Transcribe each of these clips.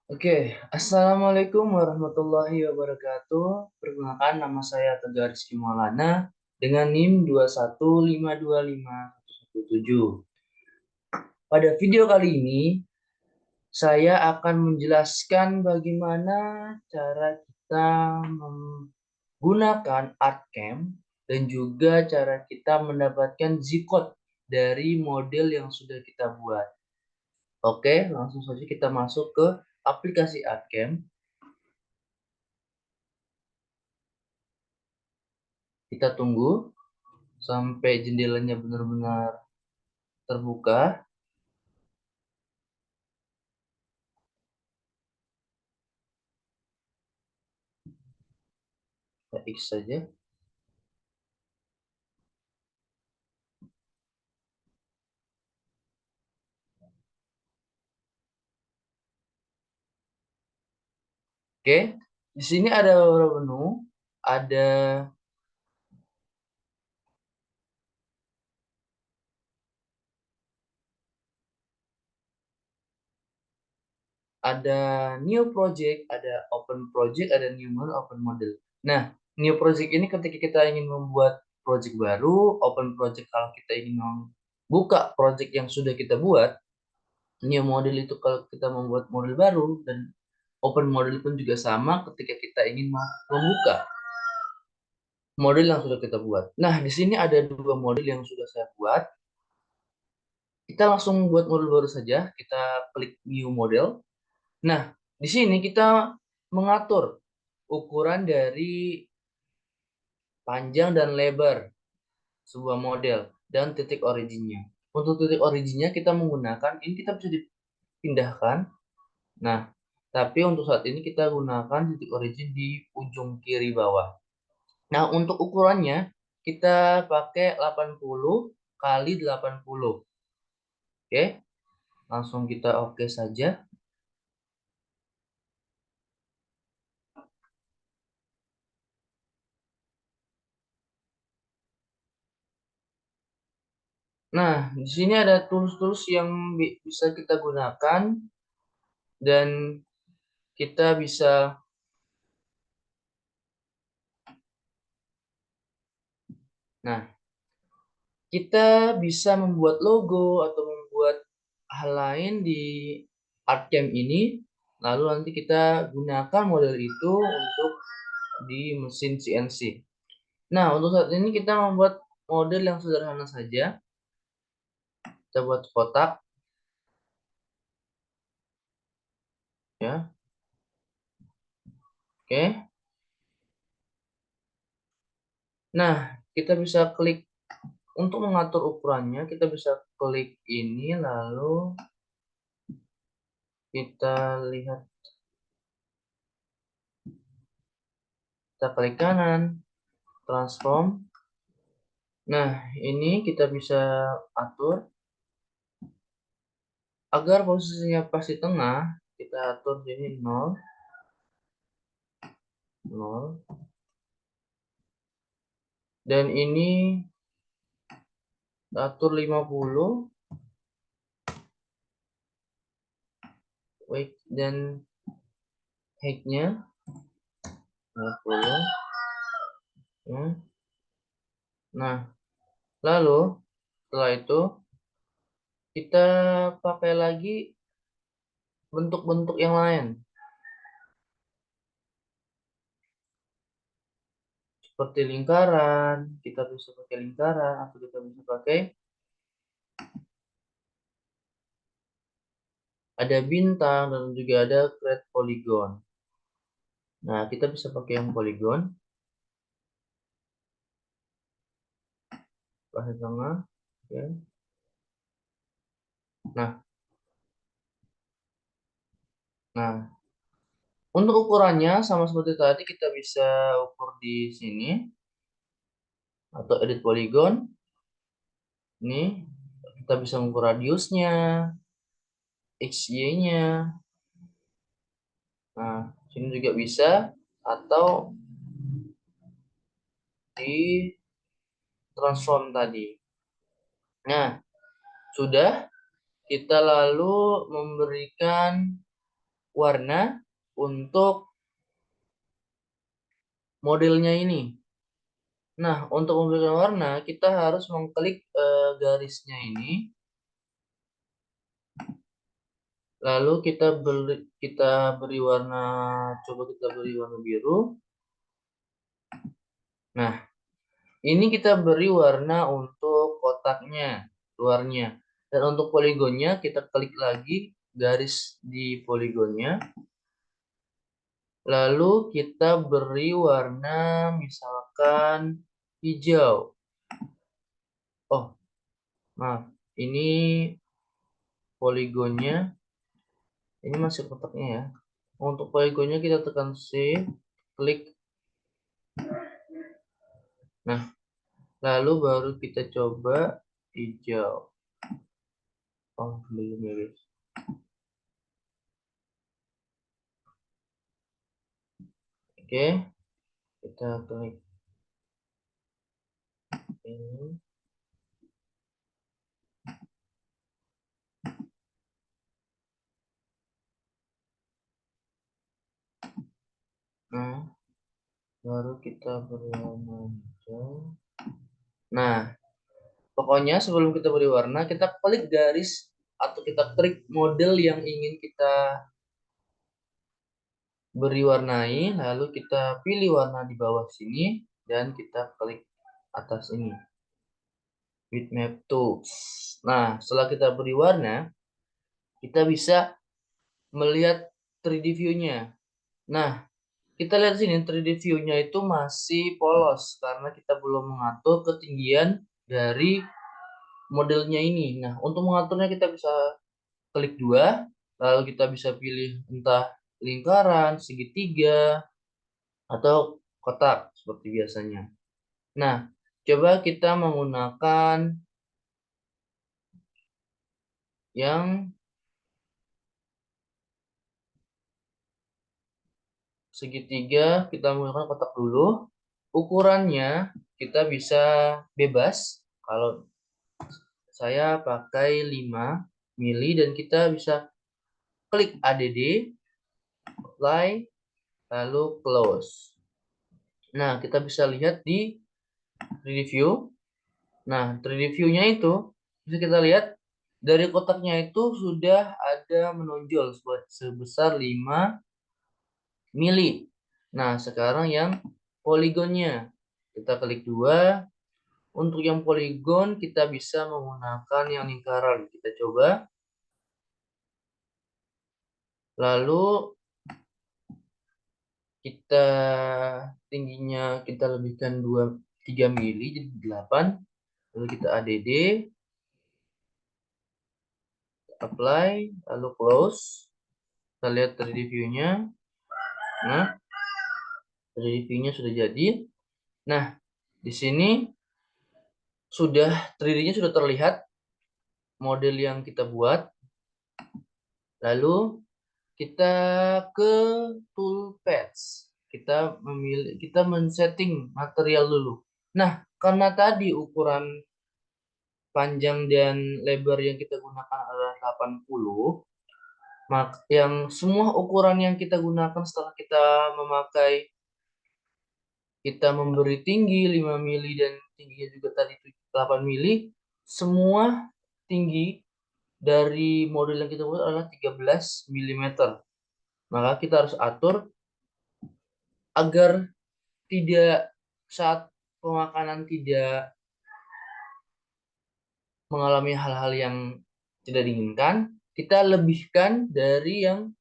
Oke, Assalamualaikum warahmatullahi wabarakatuh. Perkenalkan, nama saya Tegar Rizky Maulana dengan NIM 2152517. Pada video kali ini, saya akan menjelaskan bagaimana cara kita menggunakan ArtCam dan juga cara kita mendapatkan Z-code dari model yang sudah kita buat. Oke, langsung saja kita masuk ke aplikasi ArtCam. Kita tunggu sampai jendelanya benar-benar terbuka. Kita X saja. Oke, di sini ada beberapa menu. Ada ada new project, ada open project, ada new model, open model. Nah, new project ini ketika kita ingin membuat project baru, open project kalau kita ingin membuka project yang sudah kita buat, new model itu kalau kita membuat model baru, dan open model pun juga sama ketika kita ingin membuka model yang sudah kita buat. Nah, di sini ada dua model yang sudah saya buat. Kita langsung buat model baru saja. Kita klik new model. Nah, di sini kita mengatur ukuran dari panjang dan lebar sebuah model dan titik originnya. Untuk titik originnya kita menggunakan, ini kita bisa dipindahkan. Nah, tapi untuk saat ini kita gunakan titik origin di ujung kiri bawah. Nah, untuk ukurannya kita pakai 80 kali 80. Oke, langsung kita oke saja. Nah, di sini ada tools-tools yang bisa kita gunakan dan kita bisa, nah, kita bisa membuat logo atau membuat hal lain di ArtCam ini, lalu nanti kita gunakan model itu untuk di mesin CNC. Nah, untuk saat ini kita membuat model yang sederhana saja. Kita buat kotak, ya. Oke. Nah, kita bisa klik untuk mengatur ukurannya. Kita bisa klik ini, lalu kita lihat, kita klik kanan, transform. Nah, ini kita bisa atur agar posisinya pas di tengah. Kita atur jadi 0, 0. Dan ini atur 50 weight dan height-nya 50, ya. Nah, lalu setelah itu kita pakai lagi bentuk-bentuk yang lain seperti lingkaran. Kita bisa pakai lingkaran atau kita bisa pakai ada bintang dan juga ada create polygon. Nah, kita bisa pakai yang polygon pas di tengah, ya. Nah, untuk ukurannya sama seperti tadi, kita bisa ukur di sini atau edit polygon. Ini kita bisa mengukur radiusnya, XY-nya. Nah, sini juga bisa, atau di transform tadi. Nah, sudah, kita lalu memberikan warna untuk modelnya ini. Nah, untuk memberikan warna, kita harus mengklik garisnya ini. Lalu kita beri warna, coba kita beri warna biru. Nah, ini kita beri warna untuk kotaknya, luarnya. Dan untuk poligonnya, kita klik lagi garis di poligonnya. Lalu kita beri warna misalkan hijau. Oh, maaf. Ini poligonnya. Ini masih kotaknya ya. Untuk poligonnya kita tekan C, klik. Nah, lalu baru kita coba hijau. Oh, belum ya guys. Oke, kita klik ini. Nah, baru kita beri warna hijau. Nah, pokoknya sebelum kita beri warna, kita klik garis atau kita klik model yang ingin kita beri warnai, lalu kita pilih warna di bawah sini dan kita klik atas ini, bitmap tools. Nah, setelah kita beri warna, kita bisa melihat 3D view-nya. Nah, kita lihat sini 3D view-nya itu masih polos karena kita belum mengatur ketinggian dari modelnya ini. Nah, untuk mengaturnya kita bisa klik dua, lalu kita bisa pilih entah lingkaran, segitiga, atau kotak seperti biasanya. Nah, coba kita menggunakan yang segitiga, kita menggunakan kotak dulu. Ukurannya kita bisa bebas. Kalau saya pakai 5 mili dan kita bisa klik ADD, apply, lalu close. Nah, kita bisa lihat di 3D view. Nah, 3D view-nya itu bisa kita lihat dari kotaknya itu sudah ada menonjol sebesar 5 mili. Nah, sekarang yang poligonnya. Kita klik dua. Untuk yang poligon kita bisa menggunakan yang lingkaran. Kita coba. Lalu kita tingginya kita lebihkan 3 mili jadi 8. Lalu kita ADD, apply, lalu close. Kita lihat 3D view-nya. Nah, 3D view-nya sudah jadi. Nah, di sini sudah 3D-nya sudah terlihat model yang kita buat. Lalu kita ke toolpaths. Kita men-setting material dulu. Nah, karena tadi ukuran panjang dan lebar yang kita gunakan adalah 80, maka yang semua ukuran yang kita gunakan setelah kita memberi tinggi 5 mili dan tingginya juga tadi 8 mili, semua tinggi dari model yang kita buat adalah 13 mm. Maka kita harus atur agar tidak saat pemakanan tidak mengalami hal-hal yang tidak diinginkan, kita lebihkan dari yang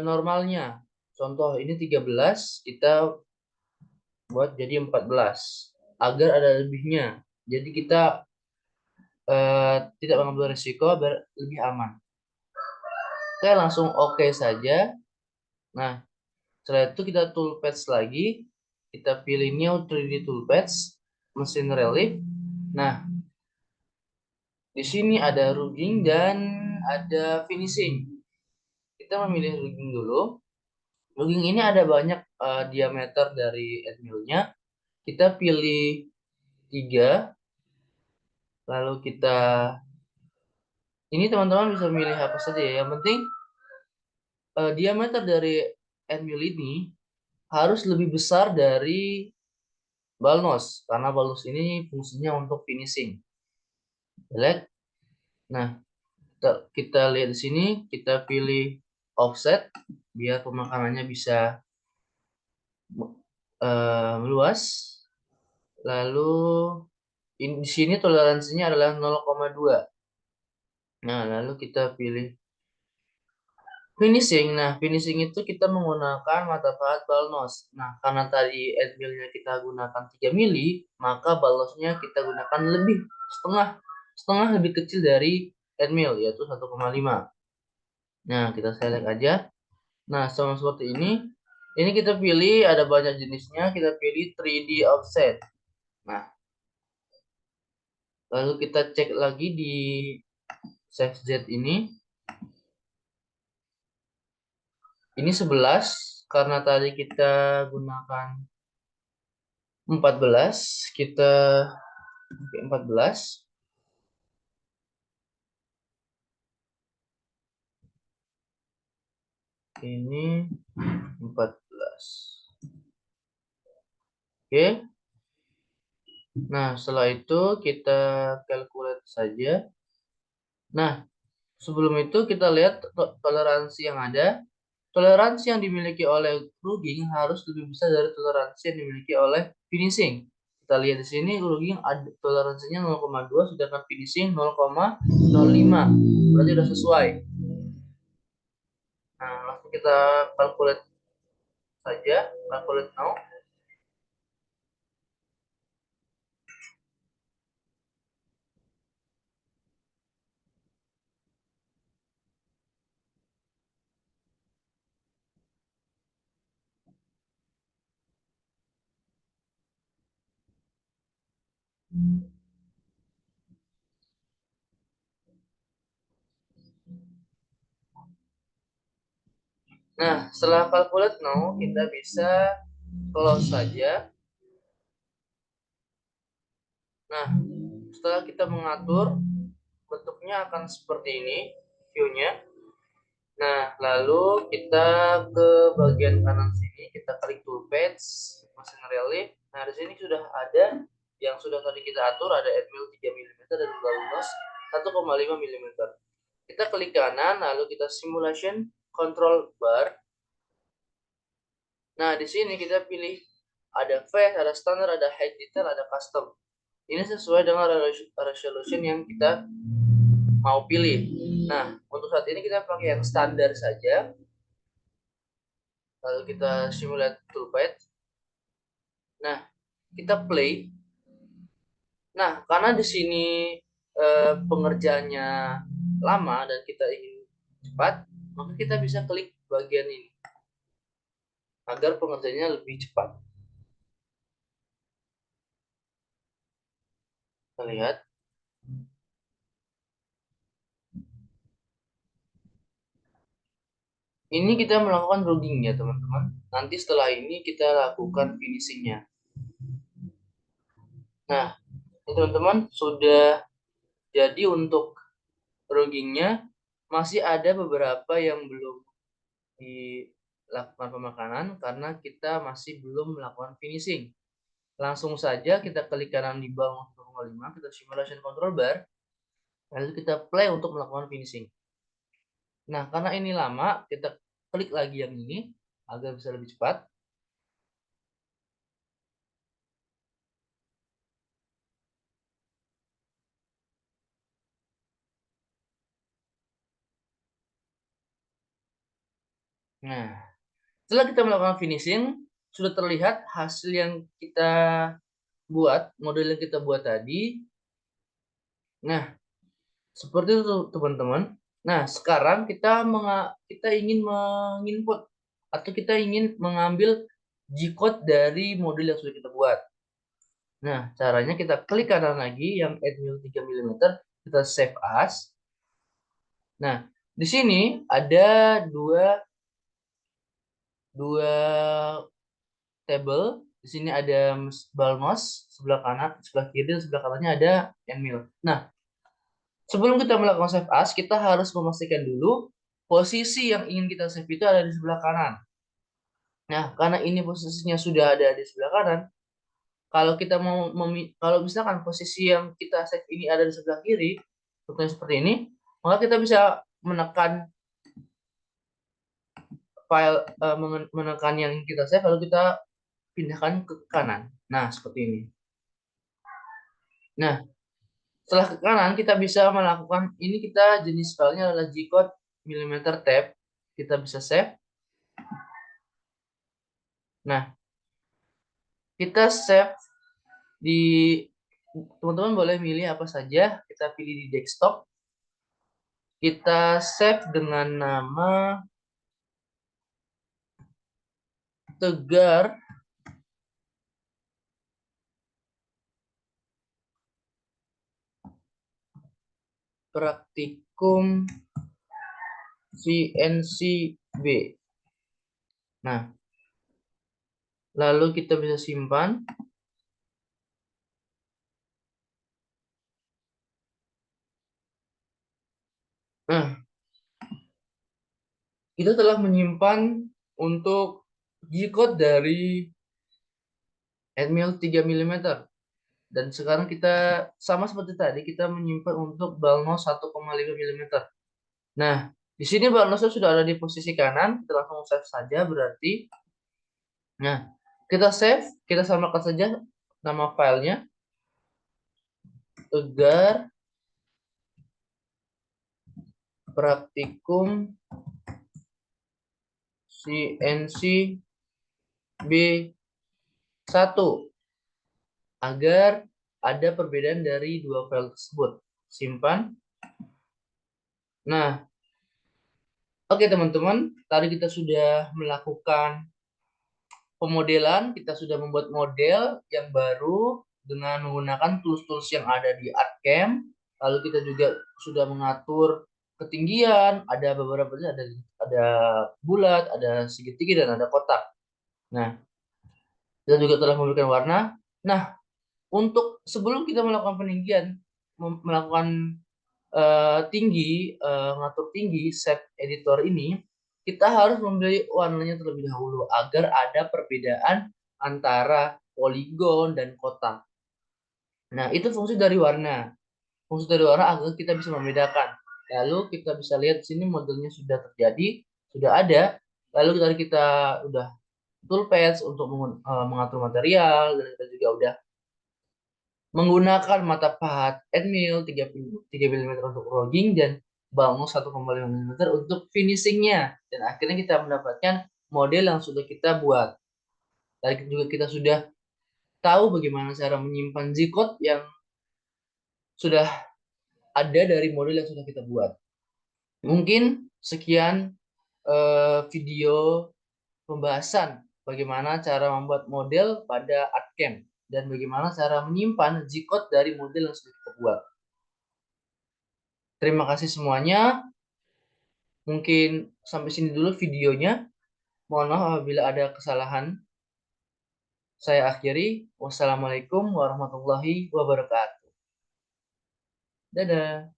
normalnya. Contoh ini 13, kita buat jadi 14 agar ada lebihnya. Jadi kita tidak mengambil risiko biar lebih aman. Oke, langsung oke saja. Nah, setelah itu kita toolpaths lagi. Kita pilih new 3D toolpaths, mesin relief. Nah, di sini ada rugging dan ada finishing. Kita memilih rugging dulu. Rugging ini ada banyak diameter dari end mill-nya. Kita pilih 3. Lalu kita ini teman-teman bisa memilih apa saja ya. Yang penting diameter dari end mill ini harus lebih besar dari balnos, karena balnos ini fungsinya untuk finishing. Lihat. Nah, kita lihat di sini, kita pilih offset biar pemakanannya bisa meluas. Lalu di sini toleransinya adalah 0,2. Nah, lalu kita pilih finishing. Nah, finishing itu kita menggunakan mata pahat balnos. Nah, karena tadi end millnya kita gunakan 3 mili, maka balnosnya kita gunakan setengah setengah lebih kecil dari end mill, yaitu 1,5. Nah, kita select aja. Nah, sama seperti ini. Ini kita pilih, ada banyak jenisnya. Kita pilih 3D offset. Nah, lalu kita cek lagi di SafeZ ini. Ini 11, karena tadi kita gunakan 14, kita pakai 14. Ini 14. Oke. Nah, setelah itu kita calculate saja. Nah, sebelum itu kita lihat toleransi yang ada. Toleransi yang dimiliki oleh rugging harus lebih besar dari toleransi yang dimiliki oleh finishing. Kita lihat di sini rugging ada toleransinya 0,2, sedangkan finishing 0,05. Berarti sudah sesuai. Nah, langsung kita calculate saja, calculate now. Nah, setelah calculate now, kita bisa close saja. Nah, setelah kita mengatur, bentuknya akan seperti ini view-nya. Nah, lalu kita ke bagian kanan sini, kita klik toolpath, mesin relief. Nah, di sini sudah ada yang sudah tadi kita atur, ada end mill 3 mm dan luas 1,5 mm. Kita klik kanan, lalu kita simulation control bar. Nah, di sini kita pilih ada fast, ada standar, ada high detail, ada custom. Ini sesuai dengan resolution yang kita mau pilih. Nah, untuk saat ini kita pakai yang standar saja. Lalu kita simulate toolpath. Nah, kita play. Nah, karena di sini pengerjaannya lama dan kita ingin cepat, maka kita bisa klik bagian ini agar pengerjaannya lebih cepat. Kita lihat. Ini kita melakukan rugging ya teman-teman. Nanti setelah ini kita lakukan finishingnya. Nah, teman-teman sudah jadi untuk ruggingnya. Masih ada beberapa yang belum dilakukan pemakanan karena kita masih belum melakukan finishing. Langsung saja kita klik kanan di bawah 0,5, kita simulation control bar, lalu kita play untuk melakukan finishing. Nah, karena ini lama, kita klik lagi yang ini agar bisa lebih cepat. Nah, setelah kita melakukan finishing, sudah terlihat hasil yang kita buat, model yang kita buat tadi. Nah, seperti itu teman-teman. Nah, sekarang kita ingin menginput atau kita ingin mengambil G-code dari model yang sudah kita buat. Nah, caranya kita klik kanan lagi yang add new 3 mm, kita save as. Nah, di sini ada dua table. Di sini ada balmos sebelah kanan, sebelah kiri, dan sebelah kanannya ada end mill. Nah, sebelum kita melakukan save as, kita harus memastikan dulu posisi yang ingin kita save itu ada di sebelah kanan. Nah, karena ini posisinya sudah ada di sebelah kanan, kalau kita mau kalau misalkan posisi yang kita save ini ada di sebelah kiri, contohnya seperti ini, maka kita bisa menekan file menekan yang kita save lalu kita pindahkan ke kanan. Nah, seperti ini. Nah, setelah ke kanan kita bisa melakukan ini, kita jenis filenya adalah G-code millimeter tab. Kita bisa save. Nah, kita save di teman-teman boleh milih apa saja. Kita pilih di desktop. Kita save dengan nama Tegar Praktikum CNCB. Nah, lalu kita bisa simpan. Nah, kita telah menyimpan untuk G-code dari Admil 3 mm. Dan sekarang kita sama seperti tadi, kita menyimpan untuk balnos 1,5 mm. Nah, di sini balnosnya sudah ada di posisi kanan, kita langsung save saja berarti. Nah, kita save, kita samakan saja nama filenya, Tegar Praktikum CNC B1, agar ada perbedaan dari dua file tersebut. Simpan. Nah, oke teman-teman, tadi kita sudah melakukan pemodelan, kita sudah membuat model yang baru dengan menggunakan tools-tools yang ada di ArtCam. Lalu kita juga sudah mengatur ketinggian, ada beberapa, ada bulat, ada segitiga, dan ada kotak. Nah, kita juga telah memberikan warna. Nah, untuk sebelum kita melakukan peninggian, melakukan ngatur tinggi set editor ini, kita harus membeli warnanya terlebih dahulu agar ada perbedaan antara poligon dan kotak. Nah, itu fungsi dari warna. Fungsi dari warna agar kita bisa membedakan. Lalu kita bisa lihat di sini modelnya sudah terjadi, sudah ada. Lalu kita udah toolpath untuk mengatur material, dan kita juga udah menggunakan mata pahat Admil 3 mm untuk logging dan balmus 1,5 mm untuk finishingnya, dan akhirnya kita mendapatkan model yang sudah kita buat. Dan juga kita sudah tahu bagaimana cara menyimpan G-code yang sudah ada dari model yang sudah kita buat. Mungkin sekian video pembahasan bagaimana cara membuat model pada ArtCam dan bagaimana cara menyimpan G-code dari model yang sudah kita buat. Terima kasih semuanya. Mungkin sampai sini dulu videonya. Mohon maaf apabila ada kesalahan. Saya akhiri. Wassalamualaikum warahmatullahi wabarakatuh. Dadah.